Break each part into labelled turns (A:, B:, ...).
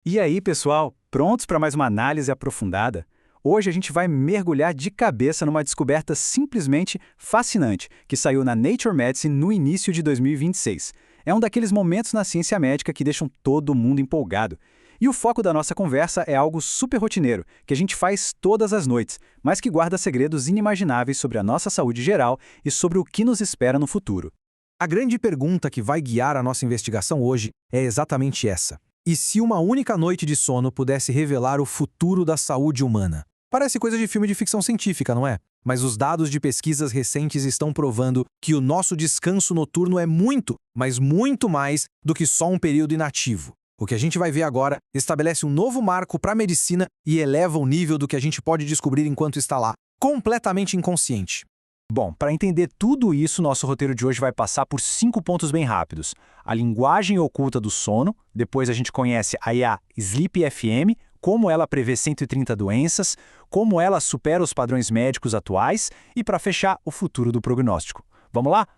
A: E aí, pessoal, prontos para mais uma análise aprofundada? Hoje a gente vai mergulhar de cabeça numa descoberta simplesmente fascinante que saiu na Nature Medicine no início de 2026. É um daqueles momentos na ciência médica que deixam todo mundo empolgado. E o foco da nossa conversa é algo super rotineiro, que a gente faz todas as noites, mas que guarda segredos inimagináveis sobre a nossa saúde geral e sobre o que nos espera no futuro.
B: A grande pergunta que vai guiar a nossa investigação hoje é exatamente essa. E se uma única noite de sono pudesse revelar o futuro da saúde humana? Parece coisa de filme de ficção científica, não é? Mas os dados de pesquisas recentes estão provando que o nosso descanso noturno é muito, mas muito mais do que só um período inativo. O que a gente vai ver agora estabelece um novo marco para a medicina e eleva o nível do que a gente pode descobrir enquanto está lá, completamente inconsciente.
A: Bom, para entender tudo isso, nosso roteiro de hoje vai passar por 5 pontos bem rápidos. A linguagem oculta do sono, depois a gente conhece a IA Sleep FM, como ela prevê 130 doenças, como ela supera os padrões médicos atuais e, para fechar, o futuro do prognóstico. Vamos lá?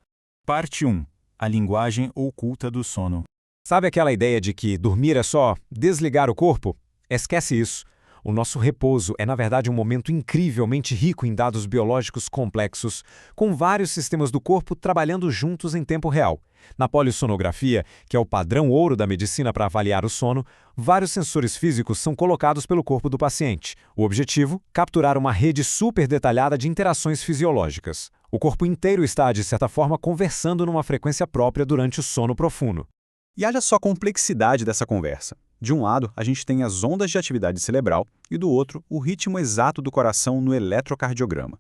C: Parte 1. A linguagem oculta do sono.
D: Sabe aquela ideia de que dormir é só desligar o corpo? Esquece isso. O nosso repouso é, na verdade, um momento incrivelmente rico em dados biológicos complexos, com vários sistemas do corpo trabalhando juntos em tempo real. Na polissonografia, que é o padrão ouro da medicina para avaliar o sono, vários sensores físicos são colocados pelo corpo do paciente. O objetivo? Capturar uma rede super detalhada de interações fisiológicas. O corpo inteiro está, de certa forma, conversando numa frequência própria durante o sono profundo.
A: E haja só a complexidade dessa conversa. De um lado, a gente tem as ondas de atividade cerebral e do outro, o ritmo exato do coração no eletrocardiograma.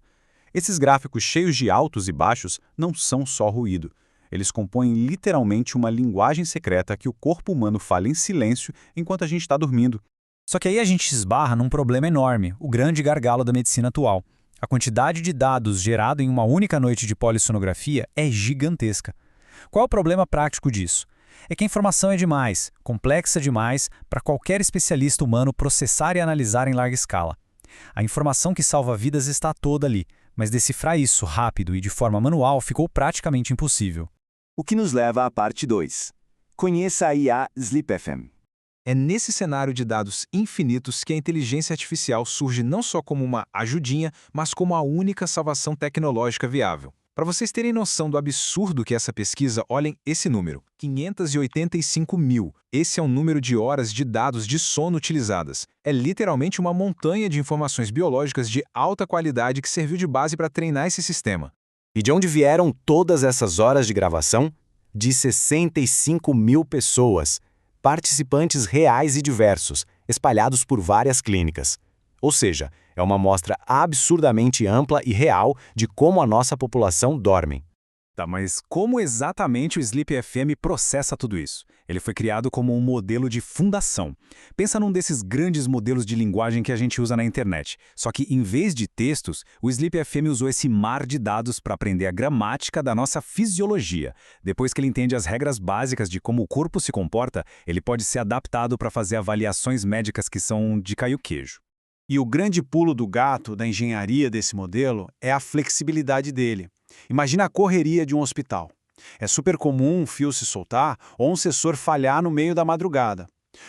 A: Esses gráficos cheios de altos e baixos não são só ruído. Eles compõem literalmente uma linguagem secreta que o corpo humano fala em silêncio enquanto a gente está dormindo.
E: Só que aí a gente esbarra num problema enorme, o grande gargalo da medicina atual. A quantidade de dados gerado em uma única noite de polissonografia é gigantesca. Qual é o problema prático disso? É que a informação é demais, complexa demais, para qualquer especialista humano processar e analisar em larga escala. A informação que salva vidas está toda ali, mas decifrar isso rápido e de forma manual ficou praticamente impossível.
F: O que nos leva à parte 2. Conheça a IA Sleep FM.
B: É nesse cenário de dados infinitos que a inteligência artificial surge não só como uma ajudinha, mas como a única salvação tecnológica viável. Para vocês terem noção do absurdo que é essa pesquisa, olhem esse número, 585 mil. Esse é o número de horas de dados de sono utilizadas. É literalmente uma montanha de informações biológicas de alta qualidade que serviu de base para treinar esse sistema.
D: E de onde vieram todas essas horas de gravação? De 65 mil pessoas, participantes reais e diversos, espalhados por várias clínicas. Ou seja, é uma amostra absurdamente ampla e real de como a nossa população dorme.
A: Tá, mas como exatamente o Sleep FM processa tudo isso? Ele foi criado como um modelo de fundação. Pensa num desses grandes modelos de linguagem que a gente usa na internet. Só que, em vez de textos, o Sleep FM usou esse mar de dados para aprender a gramática da nossa fisiologia. Depois que ele entende as regras básicas de como o corpo se comporta, ele pode ser adaptado para fazer avaliações médicas que são de cair o queijo.
G: E o grande pulo do gato da engenharia desse modelo é a flexibilidade dele. Imagina a correria de um hospital. É super comum um fio se soltar ou um sensor falhar no meio da madrugada.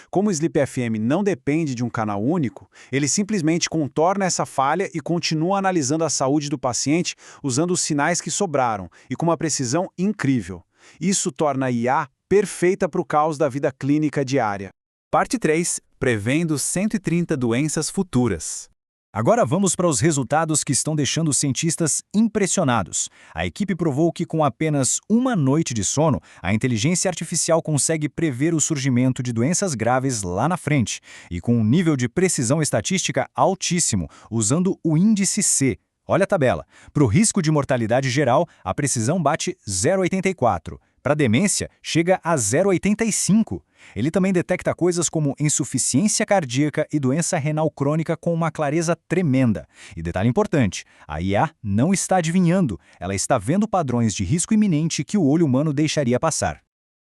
G: Como o Sleep FM não depende de um canal único, ele simplesmente contorna essa falha e continua analisando a saúde do paciente usando os sinais que sobraram e com uma precisão incrível. Isso torna a IA perfeita para o caos da vida clínica diária.
A: Parte 3. Prevendo 130 doenças futuras.
E: Agora vamos para os resultados que estão deixando os cientistas impressionados. A equipe provou que com apenas uma noite de sono, a inteligência artificial consegue prever o surgimento de doenças graves lá na frente, e com um nível de precisão estatística altíssimo, usando o índice C. Olha a tabela. Para o risco de mortalidade geral, a precisão bate 0,84. Para demência, chega a 0,85. Ele também detecta coisas como insuficiência cardíaca e doença renal crônica com uma clareza tremenda. E detalhe importante, a IA não está adivinhando, ela está vendo padrões de risco iminente que o olho humano deixaria passar.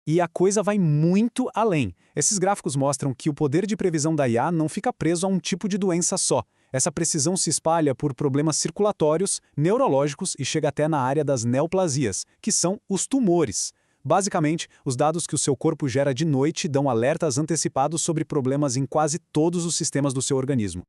A: E a coisa vai muito além. Esses gráficos mostram que o poder de previsão da IA não fica preso a um tipo de doença só. Essa precisão se espalha por problemas circulatórios, neurológicos e chega até na área das neoplasias, que são os tumores. Basicamente, os dados que o seu corpo gera de noite dão alertas antecipados sobre problemas em quase todos os sistemas do seu organismo.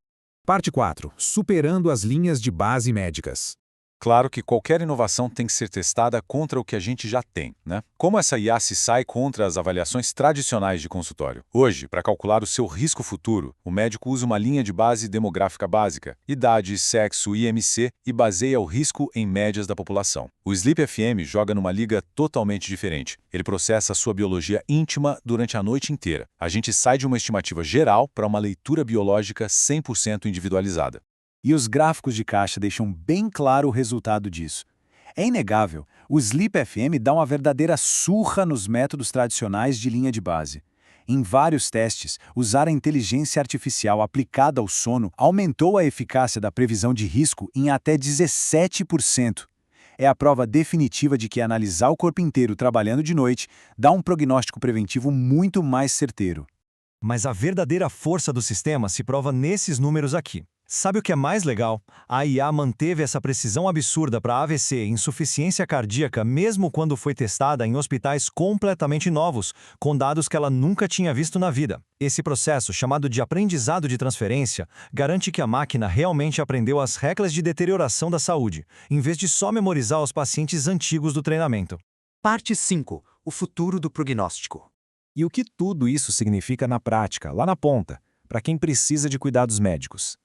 B: Parte 4. Superando as linhas de base médicas.
C: Claro que qualquer inovação tem que ser testada contra o que a gente já tem, né? Como essa IA se sai contra as avaliações tradicionais de consultório? Hoje, para calcular o seu risco futuro, o médico usa uma linha de base demográfica básica, idade, sexo, IMC, e baseia o risco em médias da população. O Sleep FM joga numa liga totalmente diferente. Ele processa a sua biologia íntima durante a noite inteira. A gente sai de uma estimativa geral para uma leitura biológica 100% individualizada.
A: E os gráficos de caixa deixam bem claro o resultado disso. É inegável, o Sleep FM dá uma verdadeira surra nos métodos tradicionais de linha de base. Em vários testes, usar a inteligência artificial aplicada ao sono aumentou a eficácia da previsão de risco em até 17%. É a prova definitiva de que analisar o corpo inteiro trabalhando de noite dá um prognóstico preventivo muito mais certeiro.
E: Mas a verdadeira força do sistema se prova nesses números aqui. Sabe o que é mais legal? A IA manteve essa precisão absurda para AVC e insuficiência cardíaca mesmo quando foi testada em hospitais completamente novos, com dados que ela nunca tinha visto na vida. Esse processo, chamado de aprendizado de transferência, garante que a máquina realmente aprendeu as regras de deterioração da saúde, em vez de só memorizar os pacientes antigos do treinamento.
H: Parte 5. O futuro do prognóstico.
E: E o que tudo isso significa na prática, lá na ponta, para quem precisa de cuidados médicos?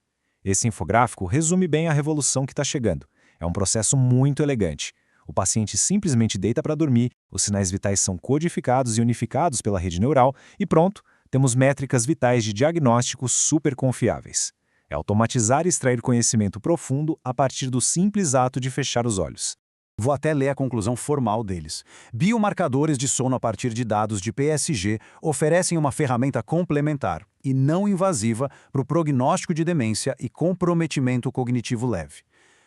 E: Esse infográfico resume bem a revolução que está chegando. É um processo muito elegante. O paciente simplesmente deita para dormir, os sinais vitais são codificados e unificados pela rede neural e pronto, temos métricas vitais de diagnóstico super confiáveis. É automatizar e extrair conhecimento profundo a partir do simples ato de fechar os olhos.
A: Vou até ler a conclusão formal deles. Biomarcadores de sono a partir de dados de PSG oferecem uma ferramenta complementar e não invasiva para o prognóstico de demência e comprometimento cognitivo leve.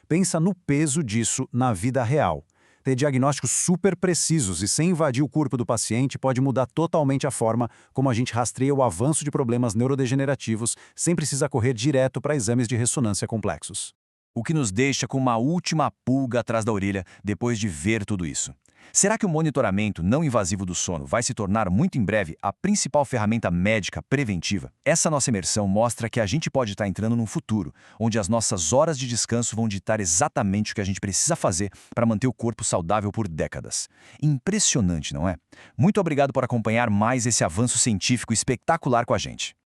A: Pensa no peso disso na vida real. Ter diagnósticos super precisos e sem invadir o corpo do paciente pode mudar totalmente a forma como a gente rastreia o avanço de problemas neurodegenerativos sem precisar correr direto para exames de ressonância complexos.
E: O que nos deixa com uma última pulga atrás da orelha depois de ver tudo isso. Será que o monitoramento não invasivo do sono vai se tornar muito em breve a principal ferramenta médica preventiva? Essa nossa imersão mostra que a gente pode estar entrando num futuro onde as nossas horas de descanso vão ditar exatamente o que a gente precisa fazer para manter o corpo saudável por décadas. Impressionante, não é? Muito obrigado por acompanhar mais esse avanço científico espetacular com a gente.